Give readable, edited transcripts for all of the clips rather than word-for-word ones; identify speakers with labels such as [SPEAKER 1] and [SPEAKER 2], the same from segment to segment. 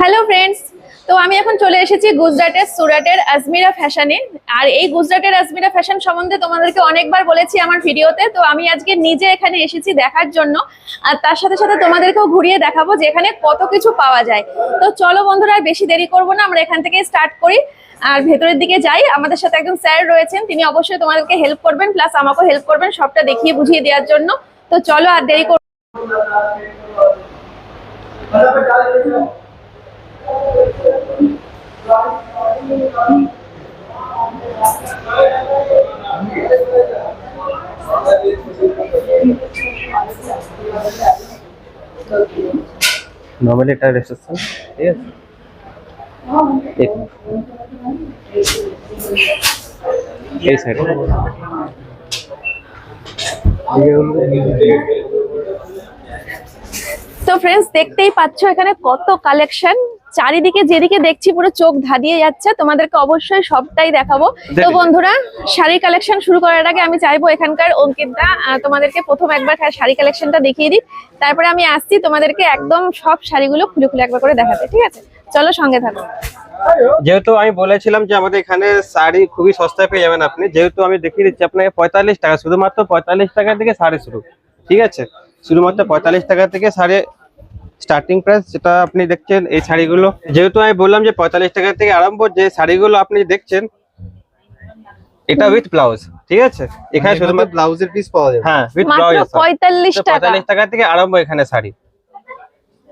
[SPEAKER 1] Hello friends, তো আমি এখন চলে এসেছি গুজরাটের সুরাটের আজমিরা ফ্যাশনে। আর এই গুজরাটের আজমিরা ফ্যাশন সম্বন্ধে তোমাদেরকে অনেকবার বলেছি আমার ভিডিওতে। তো আমি আজকে নিজে এখানে এসেছি দেখার জন্য, আর তার সাথে সাথে তোমাদেরকেও ঘুরিয়ে দেখাবো যে এখানে কত কিছু পাওয়া যায়। তো চলো বন্ধুরা, আর বেশি দেরি করবো না, আমরা এখান থেকে স্টার্ট করি আর ভেতরের দিকে যাই। আমাদের সাথে একজন স্যার রয়েছেন, তিনি অবশ্যই তোমাদেরকে হেল্প করবেন, প্লাস আমাকেও হেল্প করবেন সবটা দেখিয়ে বুঝিয়ে দেওয়ার জন্য। তো চলো আর দেরি করবো।
[SPEAKER 2] নর্মালি এটা রিসেপশন, ঠিক আছে। এই সাইড
[SPEAKER 1] তো ফ্রেন্ডস, দেখতেই পাচ্ছ এখানে কত কালেকশন, চারিদিকে যেদিকে দেখছি পুরো চোখ ধাঁধিয়ে যাচ্ছে। তোমাদেরকে অবশ্যই সবটাই দেখাবো। তো বন্ধুরা, শাড়ি কালেকশন শুরু করার আগে আমি চাইবো এখানকার অঙ্কিতদা তোমাদেরকে প্রথম একবার শাড়ি কালেকশনটা দেখিয়ে দিই, তারপরে আমি আসছি তোমাদেরকে একদম সব শাড়িগুলো খুলে খুলে একবার করে দেখাতে। ঠিক আছে, চলো সঙ্গে থাকো।
[SPEAKER 2] যেহেতু আমি বলেছিলাম যে আমাদের এখানে শাড়ি খুবই সস্তায় পেয়ে যাবেন আপনি, যেহেতু আমি দেখিয়ে দিচ্ছি আপনাকে 45 টাকা, শুধুমাত্র 45 টাকা থেকে শাড়ি শুরু। ঠিক আছে, শুধুমাত্র 45 টাকা থেকে শাড়ি স্টার্টিং প্রাইস, যেটা আপনি দেখছেন এই শাড়িগুলো। যেহেতু আমি বললাম যে 45 টাকা থেকে আরম্ভ, যে শাড়িগুলো আপনি দেখছেন এটা উইথ ব্লাউজ। ঠিক আছে, এখানে শুধুমাত্র ব্লাউজের পিস পাওয়া যাবে। হ্যাঁ, উইথ ব্লাউজ। 45 টাকা থেকে আরম্ভ এখানে শাড়ি।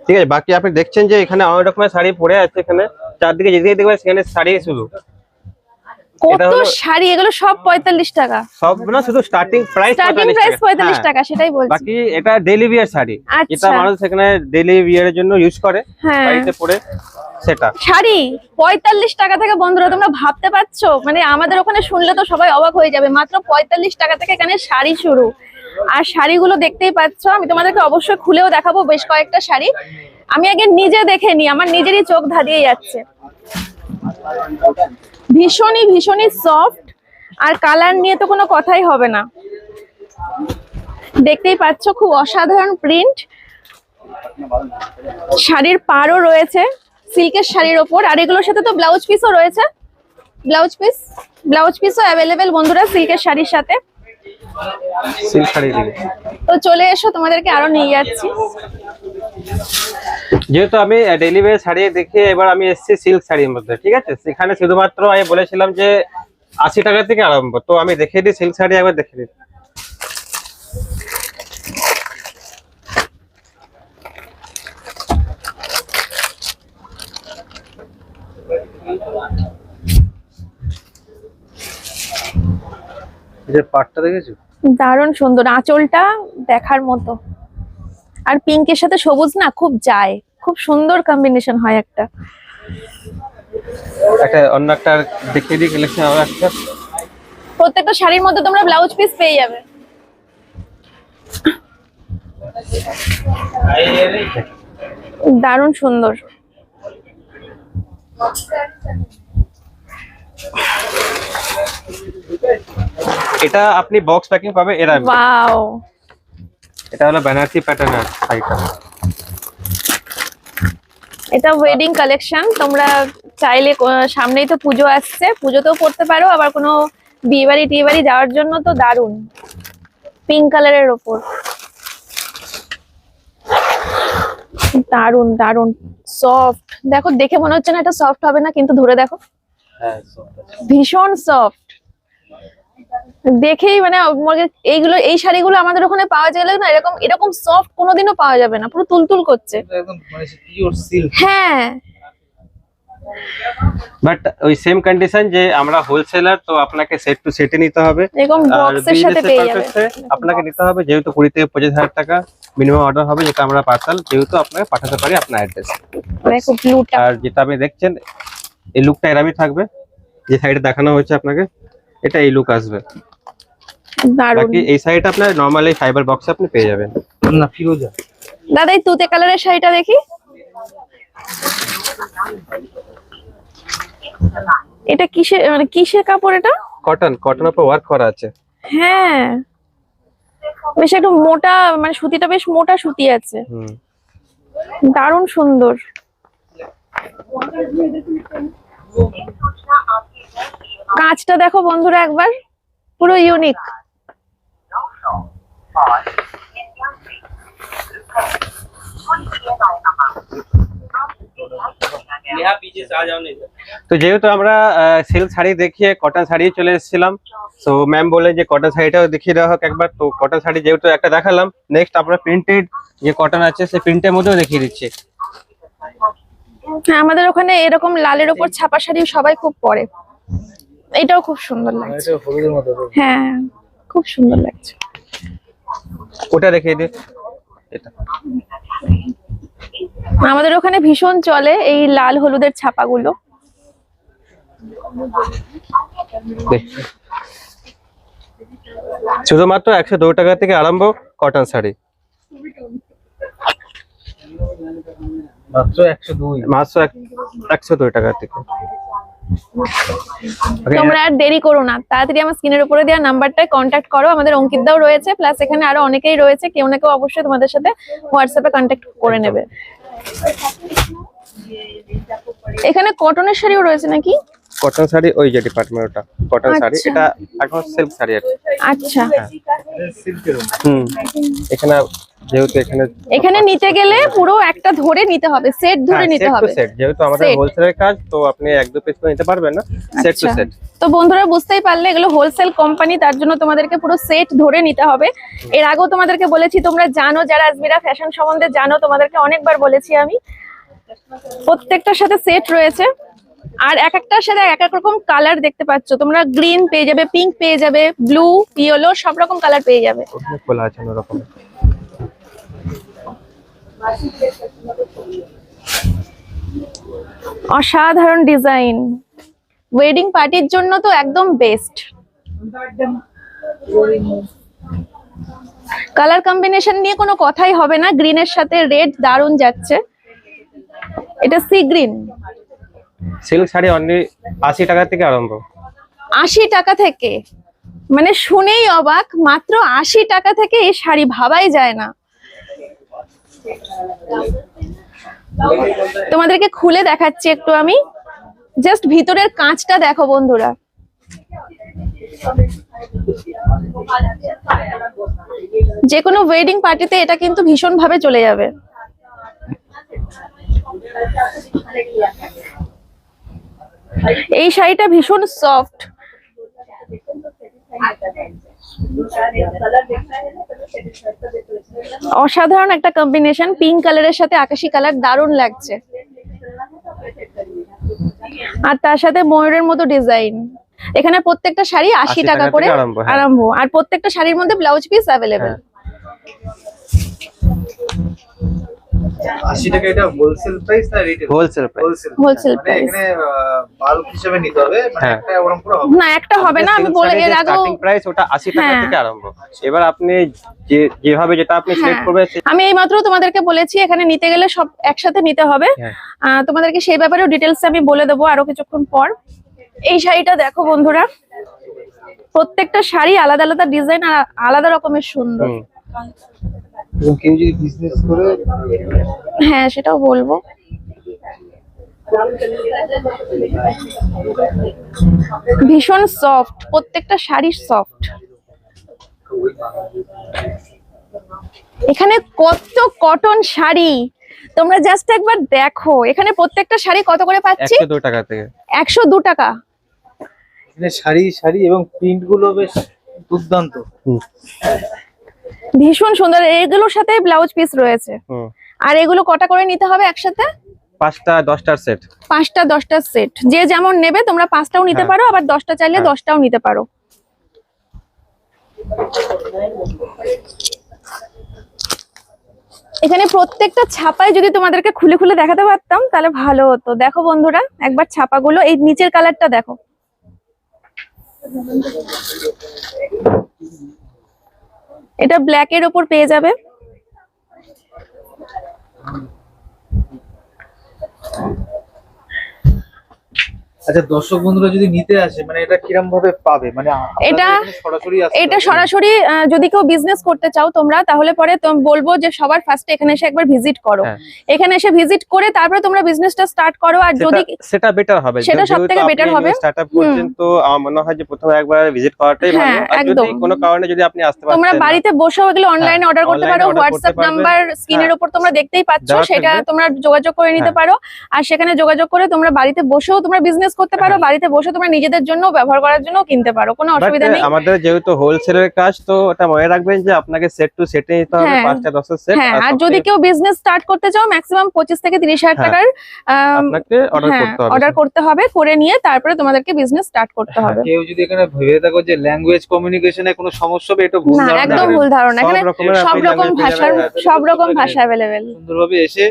[SPEAKER 2] ঠিক আছে, বাকি আপনি দেখছেন যে এখানে অনেক রকমের শাড়ি পরে আছে, এখানে চারদিকে যেদিকে দেখবেন সেখানে শাড়ি শুধু।
[SPEAKER 1] কত শাড়ি, এগুলো সব 45 টাকা?
[SPEAKER 2] সব না, শুধু স্টার্টিং প্রাইস
[SPEAKER 1] 45 টাকা, সেটাই বলছি।
[SPEAKER 2] বাকি এটা ডেইলি ওয়্যার শাড়ি, এটা মানুষ এখানে ডেইলি ওয়্যারের জন্য ইউজ করে, বাড়িতে পরে সেটা।
[SPEAKER 1] শাড়ি 45 টাকা থেকে, বন্ধুরা তোমরা ভাবতে পারছো? মানে আমাদের ওখানে শুনলে তো সবাই অবাক হয়ে যাবে। মাত্র 45 টাকা থেকে এখানে শাড়ি শুরু। আর শাড়িগুলো দেখতেই পাচ্ছ, আমি তোমাদেরকে অবশ্যই খুলেও দেখাবো বেশ কয়েকটা শাড়ি। আমি আগে নিজে দেখে নি, আমার নিজেরই চোখ ধাঁধিয়ে যাচ্ছে। ভীষণই ভীষণই সফট, আর কালার নিয়ে তো কোনো কথাই হবে না। দেখতেই পাচ্ছ খুব অসাধারণ প্রিন্ট। শাড়ির পাড়ও রয়েছে সিল্কের শাড়ির ওপর, আর এগুলোর সাথে তো ব্লাউজ পিসও রয়েছে। ব্লাউজ পিসও অ্যাভেলেবেল বন্ধুরা সিল্কের শাড়ির সাথে।
[SPEAKER 2] সিল্ক শাড়ি দিকে
[SPEAKER 1] তো চলে এসো, তোমাদেরকে আরো নিয়ে যাচ্ছি।
[SPEAKER 2] যেহেতু আমি ডেইলি ওয়্যার শাড়ি দেখে এবার আমি এসেছি সিল্ক শাড়ির মধ্যে। ঠিক আছে, সেখানে শুধুমাত্র আমি বলেছিলাম যে 80 টাকা থেকে আরম্ভ, তো আমি দেখিয়ে দিই সিল্ক শাড়ি, একবার দেখে দিই। এই যে পাটটা দেখেছো,
[SPEAKER 1] দারুণ সুন্দর, আঁচলটা দেখার মতো। আর পিঙ্কের সাথে সবুজ না, খুব যায়, খুব সুন্দর কম্বিনেশন হয় একটা।
[SPEAKER 2] অন্য একটা দেখিয়ে দিই কালেকশন। আবার একটা,
[SPEAKER 1] প্রত্যেকটা শাড়ির মধ্যে তোমরা ব্লাউজ পিস পেয়ে যাবে। দারুণ সুন্দর।
[SPEAKER 2] এটা আপনি বক্স প্যাকিং পাবে এর আগে।
[SPEAKER 1] ওয়াও,
[SPEAKER 2] এটা হলো বেনারসি প্যাটার্নের শাড়িটা।
[SPEAKER 1] এটা ওয়েডিং কালেকশন। তোমরা চাইলে সামনেই তো পুজো আসছে, পুজোতেও পরতে পারো, আবার কোনো বিয়ে বাড়ি টিয়ে বাড়ি যাওয়ার জন্য তো দারুণ। পিঙ্ক কালারের ওপর দারুণ দারুণ সফট। দেখো, দেখে মনে হচ্ছে না এটা সফট হবে না, কিন্তু ধরে দেখো,
[SPEAKER 2] হ্যাঁ,
[SPEAKER 1] ভীষণ সফট। দেখেই মানে এইগুলো, এই শাড়িগুলো আমাদের ওখানে পাওয়া গেলে না, এরকম এরকম সফট কোনোদিনও পাওয়া যাবে না, পুরো তুলতুল করছে
[SPEAKER 2] একদম মানে পিওর সিল্ক।
[SPEAKER 1] হ্যাঁ,
[SPEAKER 2] বাট ওই সেম কন্ডিশন যে আমরা হোলসেলার, তো আপনাকে সেট টু সেটে নিতে হবে,
[SPEAKER 1] এরকম বক্সের সাথে পেয়ে যাবে।
[SPEAKER 2] আপনাকে নিতে হবে যেহেতু 20 থেকে 25,000 টাকা মিনিমাম অর্ডার হবে, যেটা আমরা পার্সেল যেহেতু আপনাকে পাঠাতে পারি আপনার অ্যাড্রেস।
[SPEAKER 1] দেখো ব্লুটা,
[SPEAKER 2] আর যেটা আপনি দেখছেন এই লুকটা এরকমই থাকবে, যে সাইডে দেখানো হয়েছে আপনাকে এটা এই লুক আসবে।
[SPEAKER 1] দারুণ।
[SPEAKER 2] বাকি এই সাইডটা আপনার নরমালি ফাইবার বক্সে আপনি পেয়ে যাবেন। না ফিরোজা
[SPEAKER 1] দাদা, এই তুতে কালারের শাড়িটা দেখি। এটা কিসের, মানে কিসের কাপড় এটা?
[SPEAKER 2] কটন, কটনের উপর ওয়ার্ক করা আছে।
[SPEAKER 1] হ্যাঁ, বেশ একটু মোটা, মানে সুতিটা বেশ মোটা সুতি আছে। দারুণ সুন্দর। কাঁচটা দেখো বন্ধুরা একবার, পুরো ইউনিক।
[SPEAKER 2] তো যেহেতু আমরা সিল্ক শাড়ি দেখিয়ে কটন শাড়ি চলে এসেছিলাম, তো ম্যাম বলে যে কটন শাড়িটাও দেখিয়ে দেওয়া হোক একবার। তো কটন শাড়ি যেহেতু একটা দেখালাম, নেক্সট আমরা প্রিন্টেড যে কটন আছে সেই প্রিন্টের মধ্যেও দেখিয়ে দিচ্ছি।
[SPEAKER 1] হ্যাঁ, আমাদের ওখানে এরকম লালের উপর ছাপা শাড়ি সবাই খুব পরে, এটাও খুব সুন্দর লাগছে। হ্যাঁ, খুব সুন্দর লাগছে।
[SPEAKER 2] ওটা দেখিয়ে দিই। এটা
[SPEAKER 1] আমাদের ওখানে ভীষণ চলে এই লাল হলুদের ছাপাগুলো।
[SPEAKER 2] শুধুমাত্র 102 টাকা থেকে আরম্ভ কটন শাড়ি,
[SPEAKER 3] মাত্র 102।
[SPEAKER 2] মাত্র 102 টাকা থেকে।
[SPEAKER 1] তোমরা আর দেরি করো না, তাড়াতাড়ি আমার স্ক্রিনের উপরে দেওয়া নাম্বারটায় কন্ট্যাক্ট করো। আমাদের অঙ্কিত দাও রয়েছে, প্লাস এখানে আরো অনেকেই রয়েছে, কেউ না কেউ অবশ্যই তোমাদের সাথে হোয়াটসঅ্যাপে কন্ট্যাক্ট করে নেবে। এখানে কটনের শাড়িও রয়েছে নাকি?
[SPEAKER 2] কটন শাড়ি ওই যে ডিপার্টমেন্ট, ওটা কটন শাড়ি,
[SPEAKER 1] আচ্ছা।
[SPEAKER 2] এটা এখন সিল্ক শাড়ি আছে।
[SPEAKER 1] আচ্ছা,
[SPEAKER 2] এখানে যেহেতু
[SPEAKER 1] এখানে নিতে গেলে পুরো একটা ধরে নিতে হবে, সেট ধরে নিতে হবে।
[SPEAKER 2] সেট, যেহেতু আমাদের
[SPEAKER 1] Set।
[SPEAKER 2] হোলসেলের কাজ, তো আপনি 1-2 পিস করে নিতে পারবেন না, সেট টু
[SPEAKER 1] আচ্ছা।
[SPEAKER 2] সেট।
[SPEAKER 1] তো বন্ধুরা বুঝতেই পারলে এগুলো হোলসেল কোম্পানি, তার জন্য তোমাদেরকে পুরো সেট ধরে নিতে হবে। এর আগেও তোমাদেরকে বলেছি, তোমরা জানো, যারা আজমিরা ফ্যাশন সম্বন্ধে জানো, তোমাদেরকে অনেকবার বলেছি আমি, প্রত্যেকটার সাথে সেট রয়েছে। আর এক একটার সাথে এক এক রকম কালার দেখতে পাচ্ছ তোমরা, গ্রিন পেয়ে যাবে, পিঙ্ক পেয়ে যাবে, ব্লু, ইয়েলো, সব রকম কালার পেয়ে যাবে।
[SPEAKER 2] ওখানে খোলা আছে ওরকম।
[SPEAKER 1] অসাধারণ ডিজাইন, ওয়েডিং পার্টির জন্য তো একদম বেস্ট। কালার কম্বিনেশন নিয়ে কোনো কথাই হবে না, গ্রিনের সাথে রেড দারুণ যাচ্ছে। এটা sea green.
[SPEAKER 2] Silk sari only 80 টাকা থেকে আরম্ভ।
[SPEAKER 1] 80 টাকা থেকে, মানে শুনেই অবাক, মাত্র 80 টাকা থেকে এই শাড়ি, ভাবাই যায় না। তোমাদেরকে খুলে দেখাচ্ছি একটু আমি, জাস্ট ভিতরের কাঁচটা দেখো বন্ধুরা। যে কোনো ওয়েডিং পার্টিতে এটা কিন্তু ভীষণ ভাবে চলে যাবে। এই শাড়িটা ভীষণ সফট, অসাধারণ একটা কম্বিনেশন, পিঙ্ক কালারের সাথে আকাশি কালার, দারুণ লাগছে। আর তার সাথে ময়ূরের মতো ডিজাইন। এখানে প্রত্যেকটা শাড়ি 80 টাকা করে আরম্ভ, আর প্রত্যেকটা শাড়ির মধ্যে ব্লাউজ পিস অ্যাভেলেবেল।
[SPEAKER 3] 80 টাকা এটা হোলসেল প্রাইস না রিটেল?
[SPEAKER 2] Wholesale price.
[SPEAKER 1] হোলসেল
[SPEAKER 3] মানে
[SPEAKER 1] প্রাইস।
[SPEAKER 3] এখানে বাল্ক হিসেবে নিতে হবে, মানে
[SPEAKER 2] হ্যাঁ।
[SPEAKER 3] একটা ওরকম করে হবে
[SPEAKER 1] না, একটা হবে না, আমি বলে এর আগেও
[SPEAKER 2] স্টার্টিং প্রাইস ওটা 80 টাকা
[SPEAKER 1] হ্যাঁ।
[SPEAKER 2] থেকে আরম্ভ। এবার আপনি যেভাবে যেটা আপনি সিলেক্ট করবেন
[SPEAKER 1] আমি এইমাত্র তোমাদেরকে বলেছি, এখানে নিতে গেলে সব একসাথে নিতে হবে।
[SPEAKER 2] হ্যাঁ।
[SPEAKER 1] তোমাদেরকে সেই ব্যাপারেও ডিটেলস আমি বলে দেবো আরো কিছুক্ষণ পর। এই শাড়িটা দেখো বন্ধুরা, প্রত্যেকটা শাড়ি আলাদা আলাদা ডিজাইন আর আলাদা রকমের সুন্দর।
[SPEAKER 3] এবং কেউ যদি বিজনেস করে,
[SPEAKER 1] হ্যাঁ সেটাও বলবো। ভীষণ সফট, প্রত্যেকটা শাড়ি সফট। এখানে কত কটন শাড়ি, তোমরা জাস্ট একবার দেখো। এখানে প্রত্যেকটা শাড়ি কত করে পাচ্ছি?
[SPEAKER 2] 102 টাকা থেকে।
[SPEAKER 1] 102 টাকা।
[SPEAKER 3] এখানে শাড়ি শাড়ি এবং প্রিন্ট গুলো বেশ দুর্দান্ত।
[SPEAKER 1] ভীষণ সুন্দর, এগুলোর সাথে ব্লাউজ পিস রয়েছে।
[SPEAKER 2] হুম।
[SPEAKER 1] আর এগুলো কটা করে নিতে হবে একসাথে?
[SPEAKER 2] 5টা 10টার সেট।
[SPEAKER 1] 5টা 10টার সেট, যে যেমন নেবে। তোমরা 5টাও নিতে পারো, আবার 10টা চাইলে 10টাও নিতে পারো। এখানে প্রত্যেকটা ছাপায় যদি তোমাদেরকে খুলে খুলে দেখাতে পারতাম তাহলে ভালো হতো। দেখো বন্ধুরা একবার ছাপাগুলো, এই নিচের কালারটা দেখো, এটা ব্ল্যাক এর উপর পেয়ে যাবে।
[SPEAKER 3] আচ্ছা, দর্শক বন্ধুরা যদি নিতে আসে মানে এটা কিরম ভাবে পাবে, মানে আপনাদের
[SPEAKER 1] এটা-
[SPEAKER 3] এখানে সরাসরি আসতে
[SPEAKER 1] এটা
[SPEAKER 3] হবে?
[SPEAKER 1] সরাসরি যদি কেউ বিজনেস করতে চাও তোমরা, তাহলে পরে বলবো যে সবার ফার্স্টে এখানে এসে একবার ভিজিট করো।
[SPEAKER 2] হ্যাঁ।
[SPEAKER 1] এখানে এসে ভিজিট করে তারপরে তোমরা বিজনেসটা স্টার্ট করো। আর যদি
[SPEAKER 2] সেটা বেটার হবে,
[SPEAKER 1] সেটা সবথেকে better হবে।
[SPEAKER 2] স্টার্টআপ করছেন তো আমার মনে হয় যে প্রথমে একবার ভিজিট করাটাই ভালো।
[SPEAKER 1] হ্যাঁ,
[SPEAKER 2] আর যদি
[SPEAKER 1] একদম।
[SPEAKER 2] কোনো কারণে যদি আপনি আসতে পারছেন
[SPEAKER 1] তোমরা
[SPEAKER 2] না,
[SPEAKER 1] বাড়িতে বসেও এগুলো অনলাইনে অর্ডার করতে
[SPEAKER 2] online
[SPEAKER 1] পারো।
[SPEAKER 2] order করতে
[SPEAKER 1] হোয়াটসঅ্যাপ
[SPEAKER 2] পারবেন।
[SPEAKER 1] নাম্বার স্ক্রিনের
[SPEAKER 2] হ্যাঁ।
[SPEAKER 1] উপর তোমরা দেখতেই পাচ্ছ,
[SPEAKER 2] দেওয়া
[SPEAKER 1] সেটা
[SPEAKER 2] থাকবে।
[SPEAKER 1] তোমরা যোগাযোগ করে নিতে
[SPEAKER 2] হ্যাঁ।
[SPEAKER 1] পারো। আর সেখানে যোগাযোগ করে তোমরা বাড়িতে বসেও তোমরা বিজনেস করতে পারো।
[SPEAKER 2] হ্যাঁ।
[SPEAKER 1] বাড়িতে বসে তোমরা নিজেদের জন্য ব্যবহার করার জন্য কিনতে পারো, কোনো
[SPEAKER 2] But
[SPEAKER 1] অসুবিধা নেই।
[SPEAKER 2] আমাদের যেহেতু হোলসেলের কাজ, তো ওটা মনে রাখবেন যে আপনাকে সেট টু সেটে নিতে হবে,
[SPEAKER 1] হ্যাঁ।
[SPEAKER 2] 5টা 10 সেট।
[SPEAKER 1] হ্যাঁ, আর যদি কেউ বিজনেস স্টার্ট করতে চাও ম্যাক্সিমাম 25 থেকে 30,000
[SPEAKER 2] হ্যাঁ।
[SPEAKER 1] টাকার
[SPEAKER 2] আপনাকে অর্ডার করতে হবে।
[SPEAKER 1] অর্ডার করতে হবে, করে নিয়ে তারপরে তোমাদেরকে বিজনেস স্টার্ট করতে
[SPEAKER 2] হ্যাঁ,
[SPEAKER 1] হবে।
[SPEAKER 3] কেউ যদি এখানে ভেবে থাকো যে ল্যাঙ্গুয়েজ কমিউনিকেশনে কোনো সমস্যা হবে, এটা ভুল
[SPEAKER 1] না,
[SPEAKER 3] ধারণা।
[SPEAKER 1] একদম ভুল ধারণা।
[SPEAKER 2] সব
[SPEAKER 1] এখানে
[SPEAKER 2] রকমের
[SPEAKER 1] সব
[SPEAKER 2] আপনি
[SPEAKER 1] রকম
[SPEAKER 2] language পেয়ে
[SPEAKER 1] ভাষার
[SPEAKER 2] যাবেন।
[SPEAKER 1] সব রকম ভাষা অ্যাভেলেবেল।
[SPEAKER 3] সুন্দরভাবে এসে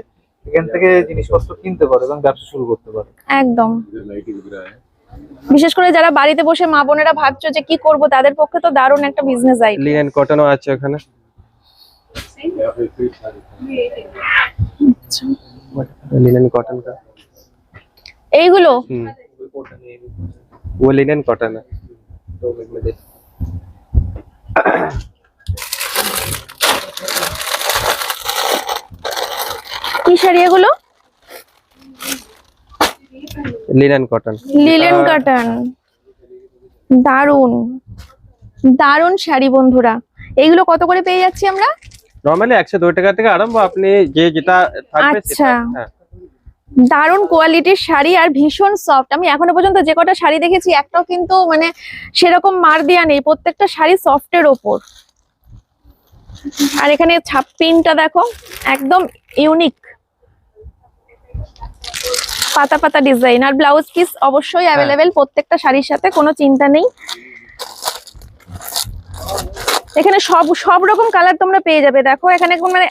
[SPEAKER 3] এখান থেকে জিনিসপত্র কিনতে পারো এবং ব্যবসা শুরু করতে পারো।
[SPEAKER 1] একদম। বিশেষ করে যারা বাড়িতে বসে মা বোনেরা ভাবছো যে কি করব, তাদের পক্ষে তো দারুণ একটা বিজনেস আইডিয়া।
[SPEAKER 2] লিনেন কটনও আছে ওখানে। लिनन कॉटन का
[SPEAKER 1] এইগুলো
[SPEAKER 2] वो लिनन कॉटन है।
[SPEAKER 1] কি শাড়ি এগুলো?
[SPEAKER 2] Linen cotton.
[SPEAKER 1] লিলেন কটন, দারুন দারুন শাড়ি বন্ধুরা। এইগুলো কত করে পেয়ে যাচ্ছি আমরা?
[SPEAKER 2] নরমালি 102 টাকা থেকে আরম্ভ, আপনি যে যেটা থাকবে
[SPEAKER 1] আচ্ছা।
[SPEAKER 2] সেটা। হ্যাঁ,
[SPEAKER 1] দারুন কোয়ালিটির শাড়ি আর ভীষণ সফট। আমি এখনো পর্যন্ত যে কটা শাড়ি দেখেছি একটাও কিন্তু মানে সেরকম মার দেয়া নেই, প্রত্যেকটা শাড়ি সফটের ওপর। আর এখানে প্রিন্টটা দেখো, একদম ইউনিক, পাতা পাতা ডিজাইন। আর ব্লাউজ পিস অবশ্যই অ্যাভেলেবেল প্রত্যেকটা শাড়ির সাথে, কোনো চিন্তা নেই। এখানে সব রকম কালার তোমরা পেয়ে যাবে। দেখো এখানে মানে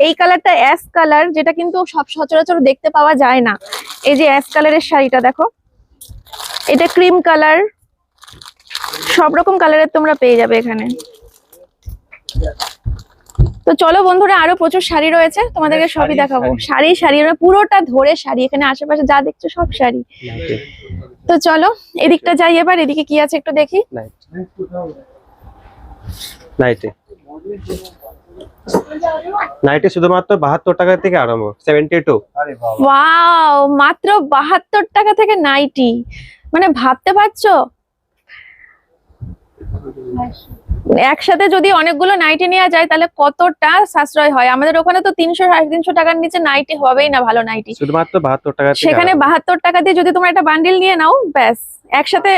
[SPEAKER 1] এই কালারটা অ্যাশ কালার, যেটা কিন্তু সব সচরাচর দেখতে পাওয়া যায় না। এই যে অ্যাশ কালারের শাড়িটা দেখো, এটা ক্রিম কালার, সব রকম কালারের তোমরা পেয়ে যাবে এখানে। তো চলো বন্ধুরা, আরো প্রচুর শাড়ি রয়েছে, তোমাদেরকে সবই দেখাবো। শাড়ি শাড়ি মানে পুরোটা ধরে শাড়ি, এখানে আশেপাশে যা দেখছো সব শাড়ি। তো চলো এদিকটা যাই, এবার এদিকে কি আছে একটু দেখি।
[SPEAKER 2] নাইটি নাইটি শুধুমাত্র 72 টাকা থেকে আরম্ভ, 72।
[SPEAKER 3] আরে বাবা,
[SPEAKER 1] ওয়াও, মাত্র 72 টাকা থেকে নাইটি, মানে ভাবতে পারছো একসাথে যদি অনেকগুলো নাইটি নেওয়া যায় তাহলে কতটা সাশ্রয় হয়। আমাদের ওখানে তো 300 350 টাকার নিচে নাইটি হবেই না, ভালো নাইটি।
[SPEAKER 2] শুধুমাত্র 72 টাকা থেকে
[SPEAKER 1] সেখানে
[SPEAKER 2] আরম্ভ।
[SPEAKER 1] 72 টাকা দিয়ে যদি তোমরা একটা বান্ডিল নিয়ে নাও, ব্যাস একসাথে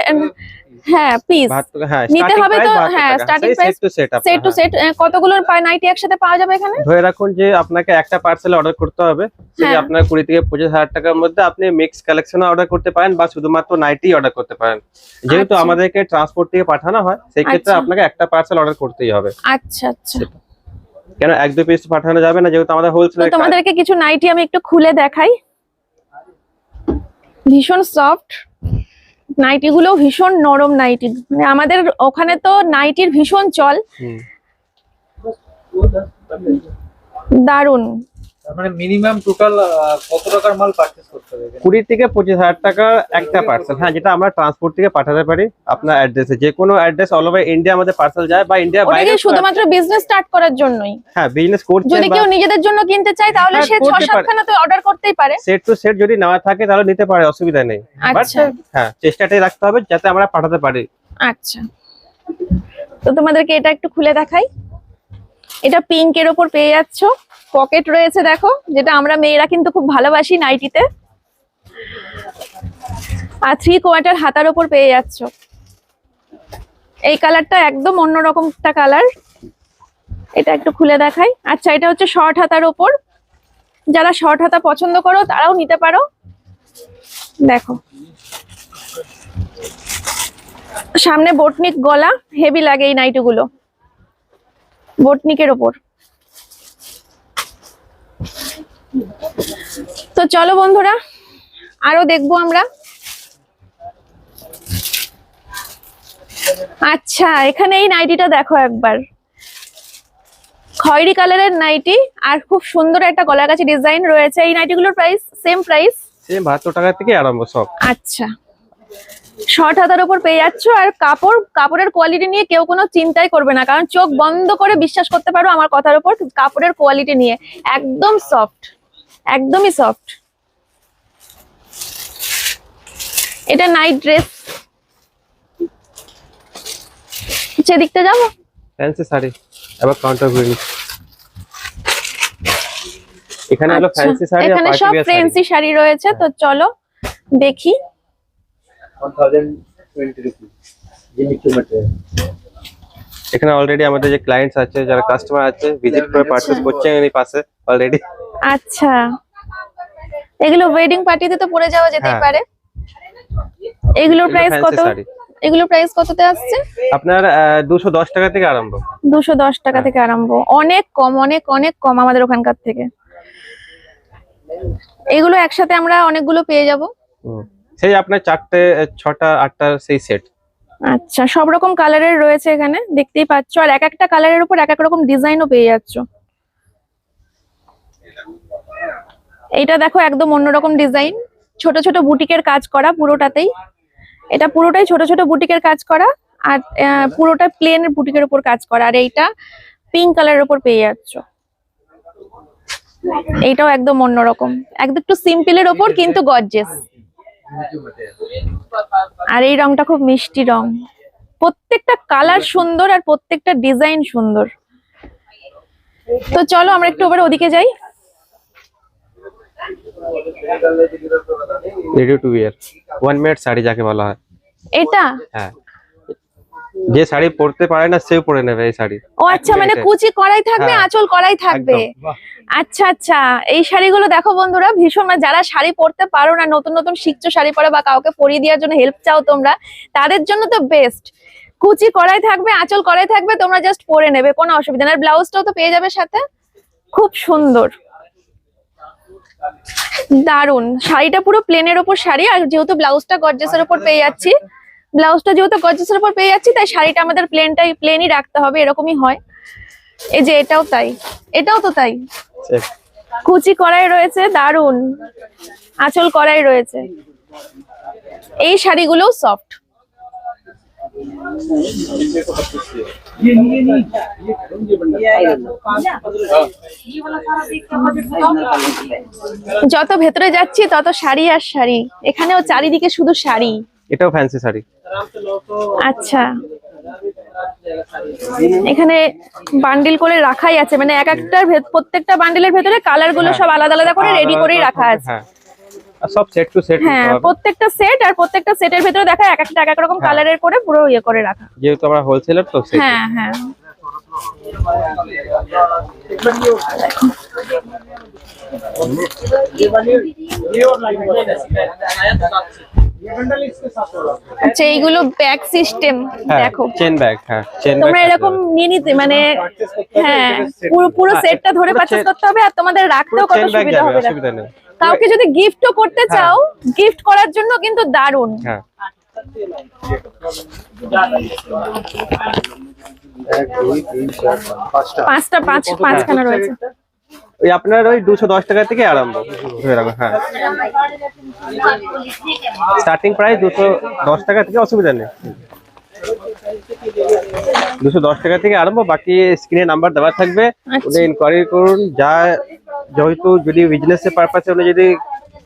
[SPEAKER 1] হ্যাঁ পিস
[SPEAKER 2] 72, হ্যাঁ,
[SPEAKER 1] নিতে
[SPEAKER 2] starting
[SPEAKER 1] হবে তো।
[SPEAKER 2] price 72
[SPEAKER 1] হ্যাঁ,
[SPEAKER 2] টাকা।
[SPEAKER 1] স্টার্টিং
[SPEAKER 2] সেই
[SPEAKER 1] price
[SPEAKER 2] set to set
[SPEAKER 1] set to
[SPEAKER 2] আপনার,
[SPEAKER 1] সেট কতগুলো নাইটি একসাথে পাওয়া যাবে এখানে?
[SPEAKER 2] ধরে রাখুন যে আপনাকে একটা পার্সেল অর্ডার করতে হবে, যদি
[SPEAKER 1] হ্যাঁ।
[SPEAKER 2] আপনার 20 থেকে 25,000 টাকার মধ্যে আপনি মিক্স কালেকশন অর্ডার করতে পারেন বা শুধুমাত্র নাইটি অর্ডার করতে পারেন। যেহেতু
[SPEAKER 1] আচ্ছা।
[SPEAKER 2] আমাদেরকে ট্রান্সপোর্ট থেকে পাঠানো হয়, সেই ক্ষেত্রে
[SPEAKER 1] আচ্ছা।
[SPEAKER 2] আপনাকে একটা পার্সেল অর্ডার করতেই হবে।
[SPEAKER 1] আচ্ছা আচ্ছা।
[SPEAKER 2] কেন 1-2 পিস পাঠানো যাবে না, যেহেতু আমাদের
[SPEAKER 1] তো
[SPEAKER 2] হোলসেল।
[SPEAKER 1] তোমাদেরকে কিছু নাইটি আমি একটু খুলে দেখাই। ভীষণ সফট নাইটি গুলো, ভীষণ নরম নাইটি। মানে আমাদের ওখানে তো নাইটির ভীষণ চল, দারুন।
[SPEAKER 3] তার মানে মিনিমাম টোটাল কত টাকার মাল পারচেজ করতে হবে?
[SPEAKER 2] 20 থেকে 25,000 টাকার একটা পার্সেল, হ্যাঁ, যেটা আমরা ট্রান্সপোর্ট থেকে পাঠাতে পারি আপনার অ্যাড্রেসে। যে কোনো অ্যাড্রেস অল ওভার ইন্ডিয়া আমাদের পার্সেল যায়, বা ইন্ডিয়া
[SPEAKER 1] ওটা
[SPEAKER 2] বাইরে
[SPEAKER 1] কি শুধুমাত্র বিজনেস স্টার্ট করার জন্যই?
[SPEAKER 2] হ্যাঁ, বিজনেস করছে
[SPEAKER 1] যদি কেউ নিজেদের জন্য কিনতে চায় তাহলে
[SPEAKER 2] হ্যাঁ,
[SPEAKER 1] সে
[SPEAKER 2] করতে
[SPEAKER 1] 6-7 খানা তো অর্ডার করতেই পারে।
[SPEAKER 2] সেট টু সেট যদি নেওয়া থাকে তাহলে নিতে পারে, অসুবিধা নেই। বাট
[SPEAKER 1] আচ্ছা
[SPEAKER 2] হ্যাঁ, চেষ্টাটাই রাখতে হবে যাতে আমরা পাঠাতে পারি।
[SPEAKER 1] আচ্ছা। তো তোমাদেরকে এটা একটু খুলে দেখাই। এটা পিঙ্কের ওপর পেয়ে যাচ্ছ, পকেট রয়েছে দেখো, যেটা আমরা মেয়েরা কিন্তু খুব ভালোবাসি নাইটিতে। আর 3/4 হাতার ওপর পেয়ে যাচ্ছ। এই কালারটা একদম অন্যরকম একটা কালার, এটা একটু খুলে দেখাই। আচ্ছা, এটা হচ্ছে শর্ট হাতার ওপর, যারা শর্ট হাতা পছন্দ করো তারাও নিতে পারো। দেখো সামনে বোটনিক গলা, হেভি লাগে এই নাইটিগুলো বোটনিকের ওপর। তো চলো বন্ধুরা, আরো দেখবো আমরা। আচ্ছা, এখানে এই নাইটিটা দেখো একবার, খয়েরি কালারের নাইটি আর খুব সুন্দর একটা গলার কাছে ডিজাইন রয়েছে। এই নাইটিগুলোর প্রাইস সেম প্রাইস?
[SPEAKER 2] সেম 72 টাকা থেকে আরম্ভ সব।
[SPEAKER 1] আচ্ছা, শর্ট হাতার উপর পেয়ে যাচ্ছ। আর কাপড়ের কোয়ালিটি নিয়ে কেউ কোনো চিন্তাই করবে না, কারণ চোখ বন্ধ করে বিশ্বাস করতে পারো আমার কথার উপর কাপড়ের কোয়ালিটি নিয়ে। একদম সফট, একদমই সফট। এটা নাইট ড্রেস। সেদিকটা যাবো।
[SPEAKER 2] ফ্যান্সি শাড়ি আবার কাউন্টার ঘুরে নিচ্ছি। এখানে হলো
[SPEAKER 1] আচ্ছা,
[SPEAKER 2] ফ্যান্সি শাড়ি আর
[SPEAKER 1] এখানে
[SPEAKER 2] পার্টি
[SPEAKER 1] সব
[SPEAKER 2] ওয়্যার শাড়ি।
[SPEAKER 1] ফ্যান্সি শাড়ি রয়েছে, তো চলো দেখি।
[SPEAKER 3] 1020 rupees জিমিচু ম্যাটেরিয়াল।
[SPEAKER 2] এখানে অলরেডি আমাদের যে ক্লায়েন্টস আছে, যারা কাস্টমার আছে, ভিজিট করে পারচেজ করছে এই পাশে অলরেডি।
[SPEAKER 1] আচ্ছা, এগুলো ওয়েডিং পার্টিতে তো পরে যাওয়া যেতেই
[SPEAKER 2] হ্যাঁ।
[SPEAKER 1] পারে। এগুলোর প্রাইস
[SPEAKER 2] fancy
[SPEAKER 1] কত?
[SPEAKER 2] শাড়ি।
[SPEAKER 1] এগুলোর প্রাইস কততে আসছে?
[SPEAKER 2] আপনার 210 টাকা থেকে আরম্ভ।
[SPEAKER 1] 210 টাকা থেকে আরম্ভ। অনেক কম, অনেক অনেক কম আমাদের ওখানকার থেকে। এগুলো একসাথে আমরা অনেকগুলো পেয়ে যাব।
[SPEAKER 2] সেই আপনার 4টে 6টা 8টা সেই সেট।
[SPEAKER 1] আচ্ছা, সব রকম কালারের রয়েছে এখানে, দেখতেই পাচ্ছ। আর এক একটা কালারের উপর এক এক রকম ডিজাইনও পেয়ে যাচ্ছ। এইটা দেখো, একদম অন্যরকম ডিজাইন, ছোট ছোট বুটিকের কাজ করা পুরোটাতেই। এটা পুরোটাই ছোট ছোট বুটিকের কাজ করা, আর পুরোটা প্লেন বুটিকের উপর কাজ করা। আর এইটা পিঙ্ক কালারের উপর পেয়ে যাচ্ছ। এইটাও একদম অন্যরকম, একদম একটু সিম্পলের উপর কিন্তু গর্জিয়াস। আর এই রংটা খুব মিষ্টি রং, প্রত্যেকটা কালার সুন্দর আর প্রত্যেকটা ডিজাইন সুন্দর। তো চলো আমরা একটু ওপরে ওদিকে যাই।
[SPEAKER 2] Ready to wire 1 minute sari যাকে বলা হয়।
[SPEAKER 1] এটা
[SPEAKER 2] হ্যাঁ, যে শাড়ি পরতে পারে না সেও পরে নেবে এই শাড়ি।
[SPEAKER 1] ও আচ্ছা, মানে কুচি করাই থাকবে,
[SPEAKER 2] হ্যাঁ,
[SPEAKER 1] আঁচল করাই থাকবে।
[SPEAKER 2] একদম।
[SPEAKER 1] আচ্ছা আচ্ছা, এই শাড়িগুলো দেখো বন্ধুরা, ভীষণ, মানে যারা শাড়ি পরতে পারো না, নতুন নতুন শিখছো শাড়ি পরা বা কাউকে পরিয়ে দেওয়ার জন্য হেল্প চাও তোমরা, তাদের জন্য তো বেস্ট। কুচি করাই থাকবে, আঁচল করাই থাকবে, তোমরা জাস্ট পরে নেবে, কোনো অসুবিধা নেই। আর ব্লাউজটাও তো পেয়ে যাবে সাথে, খুব সুন্দর, দারুন। শাড়িটা পুরো প্লেনের ওপর শাড়ি, আর যেহেতু ব্লাউজটা গর্জিয়াসের উপর পেয়ে যাচ্ছি, তাই শাড়িটা আমাদের প্লেনই রাখতে হবে, এরকমই হয়। এই যে এটাও তাই, এটাও তো তাই, কুচি করাই রয়েছে, দারুন, আঁচল করাই রয়েছে। এই শাড়িগুলোও সফট। যত ভেতরে যাচ্ছি তত শাড়ি আর শাড়ি, এখানেও চারিদিকে শুধু শাড়ি।
[SPEAKER 2] এটাও ফ্যান্সি শাড়ি।
[SPEAKER 1] আচ্ছা, এখানে বান্ডিল করে রাখাই আছে, মানে এক একটার প্রত্যেকটা বান্ডিলের ভেতরে কালার গুলো সব আলাদা আলাদা করে রেডি করেই রাখা আছে।
[SPEAKER 2] হ্যাঁ, আর সব সেট টু সেট।
[SPEAKER 1] হ্যাঁ, প্রত্যেকটা সেট, আর প্রত্যেকটা সেটের ভেতরে দেখা এক একটা এক এক রকম কালারের করে পুরো ইয়ে করে রাখা।
[SPEAKER 2] যেহেতু আমরা হোলসেলার তো সেই।
[SPEAKER 1] হ্যাঁ হ্যাঁ, আচ্ছা, এইগুলো ব্যাগ সিস্টেম দেখো,
[SPEAKER 2] চেন ব্যাগ। হ্যাঁ, চেন ব্যাগ
[SPEAKER 1] তোমরা এরকম নিয়ে নিতে, মানে হ্যাঁ, পুরো সেটটা ধরে পারচেজ করতে হবে, আর তোমাদের রাখতেও কত সুবিধা হবে।
[SPEAKER 2] অসুবিধা নেই।
[SPEAKER 1] কাউকে যদি গিফটও করতে চাও, গিফট করার জন্য কিন্তু দারুন।
[SPEAKER 2] হ্যাঁ,
[SPEAKER 1] পাঁচখানা রয়েছে।
[SPEAKER 2] ওই আপনার ওই 210 টাকা থেকে আরম্ভ ধরে রাখো। হ্যাঁ, স্টার্টিং প্রাইস 210 টাকা থেকে, অসুবিধা নেই। 210 টাকা থেকে আরম্ভ, বাকি স্ক্রিনে নাম্বার দেওয়া থাকবে, ওটা ইনকোয়ারি করুন। যেহেতু যদি বিজনেসের পারপাসে উনি যদি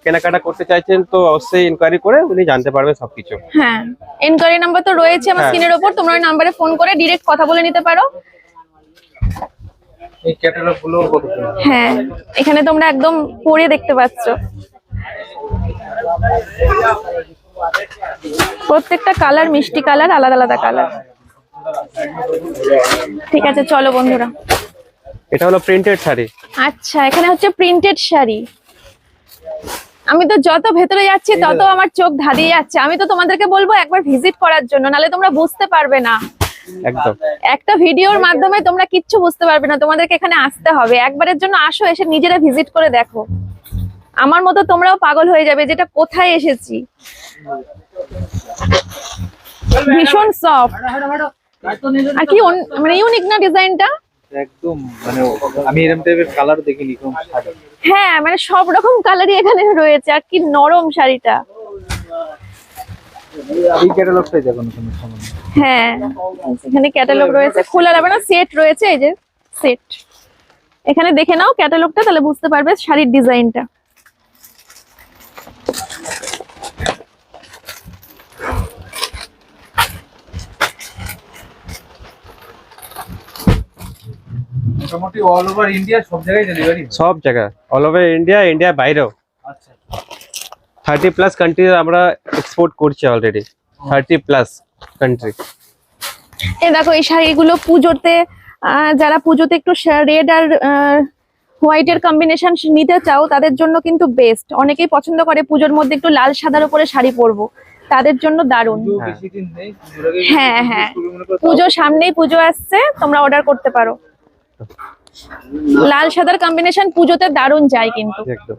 [SPEAKER 2] কেনাকাটা করতে চাইছেন, তো অবশ্যই ইনকোয়ারি করে উনি জানতে পারবেন সবকিছু।
[SPEAKER 1] হ্যাঁ, ইনকোয়ারি নাম্বার তো রয়েছে আমার স্ক্রিনের উপর, তোমরা ওই নাম্বারে ফোন করে ডাইরেক্ট কথা বলে নিতে পারো।
[SPEAKER 3] এই ক্যাটালগ গুলো কত?
[SPEAKER 1] হ্যাঁ, এখানে তোমরা একদম পরে দেখতে পাচ্ছ, প্রত্যেকটা কালার মিষ্টি কালার, আলাদা আলাদা কালার। ঠিক আছে, চলো বন্ধুরা।
[SPEAKER 2] এটা হলো প্রিন্টেড শাড়ি।
[SPEAKER 1] আচ্ছা, এখানে হচ্ছে প্রিন্টেড শাড়ি। আমি তো যত ভেতরে যাচ্ছি তত আমার চোখ ধাঁধিয়ে যাচ্ছে। আমি তো তোমাদেরকে বলবো একবার ভিজিট করার জন্য, নালে তোমরা বুঝতে পারবে না।
[SPEAKER 2] একদম,
[SPEAKER 1] একটা ভিডিওর মাধ্যমে তোমরা কিচ্ছু বুঝতে পারবে না, তোমাদেরকে এখানে আসতে হবে। একবারের জন্য আসো, এসে নিজেরা ভিজিট করে দেখো, আমার মতো তোমরাও পাগল হয়ে যাবে যেটা কোথায় এসেছি। ভীষণ সফট, আর কি মানে ইউনিক না ডিজাইনটা,
[SPEAKER 3] একদম, মানে আমি এরকম টাইপের কালার দেখিনি কোন শাড়ি।
[SPEAKER 1] হ্যাঁ, মানে সব রকম কালারই এখানে রয়েছে। আর কি নরম শাড়িটা,
[SPEAKER 3] এই ক্যাটালগটাই দেখো কোনো সমস্যা।
[SPEAKER 1] হ্যাঁ, এখানে ক্যাটালগ রয়েছে, খোলা যাবে না, সেট রয়েছে, এই যে সেট। এখানে দেখে নাও ক্যাটালগটা, তাহলে বুঝতে পারবে শাড়ির ডিজাইনটা।
[SPEAKER 3] মোটামুটি অল ওভার ইন্ডিয়া সব জায়গায় ডেলিভারি।
[SPEAKER 2] সব জায়গায় অল ওভার ইন্ডিয়া, ইন্ডিয়া বাইরেও
[SPEAKER 3] আচ্ছা
[SPEAKER 2] 30+ কান্ট্রি আমরা এক্সপোর্ট করছি অলরেডি, 30+ কান্ট্রি।
[SPEAKER 1] এই দেখো এই শাড়িগুলো পুজোতে, যারা পুজোতে একটু রেড আর হোয়াইটের কম্বিনেশন নিতে চাও তাদের জন্য কিন্তু বেস্ট। অনেকেই পছন্দ করে পুজোর মধ্যে একটু লাল সাদার উপরে শাড়ি পরবো, তাদের জন্য দারুণ।
[SPEAKER 3] পুজো বেশি দিন নেই, পুজোর আগে
[SPEAKER 1] হ্যাঁ হ্যাঁ,
[SPEAKER 3] শুরু মনে করো
[SPEAKER 1] পুজো সামনেই, পুজো আসছে, তোমরা অর্ডার করতে পারো। লাল সাদার কম্বিনেশন পুজোতে দারুণ যায় কিন্তু।
[SPEAKER 2] একদম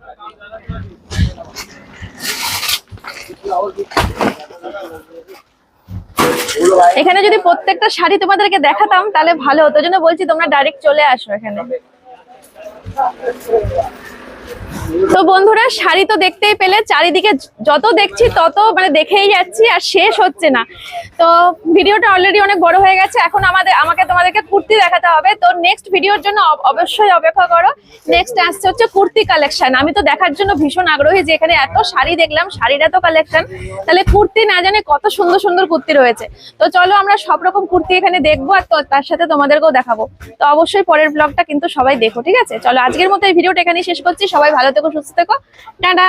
[SPEAKER 1] এখানে যদি প্রত্যেকটা শাড়ি তোমাদেরকে দেখাতাম তাহলে ভালো হতো, জন্য বলছি তোমরা ডাইরেক্ট চলে আসো এখানে। তো বন্ধুরা, শাড়ি তো দেখতেই পেলে, চারিদিকে যত দেখছি তত মানে দেখেই যাচ্ছি আর শেষ হচ্ছে না। তো ভিডিওটা অলরেডি অনেক বড় হয়ে গেছে, এখন আমাকে তোমাদেরকে কুর্তি দেখাতে হবে। তো নেক্সট ভিডিওর জন্য অবশ্যই অপেক্ষা করো। নেক্সট আসছে হচ্ছে কুর্তি কালেকশন। আমি তো দেখার জন্য ভীষণ আগ্রহী যে এখানে এত শাড়ি দেখলাম, শাড়ির এত কালেকশন, তাহলে কুর্তি না জানে কত সুন্দর সুন্দর কুর্তি রয়েছে। তো চলো আমরা সব রকম কুর্তি এখানে দেখবো, আর তার সাথে তোমাদেরকেও দেখাবো। তো অবশ্যই পরের ব্লগটা কিন্তু সবাই দেখো, ঠিক আছে? চলো আজকের মতো এই ভিডিওটা এখানেই শেষ করছি। সবাই ভালো থেকো, সুস্থ থেকো, টাটা।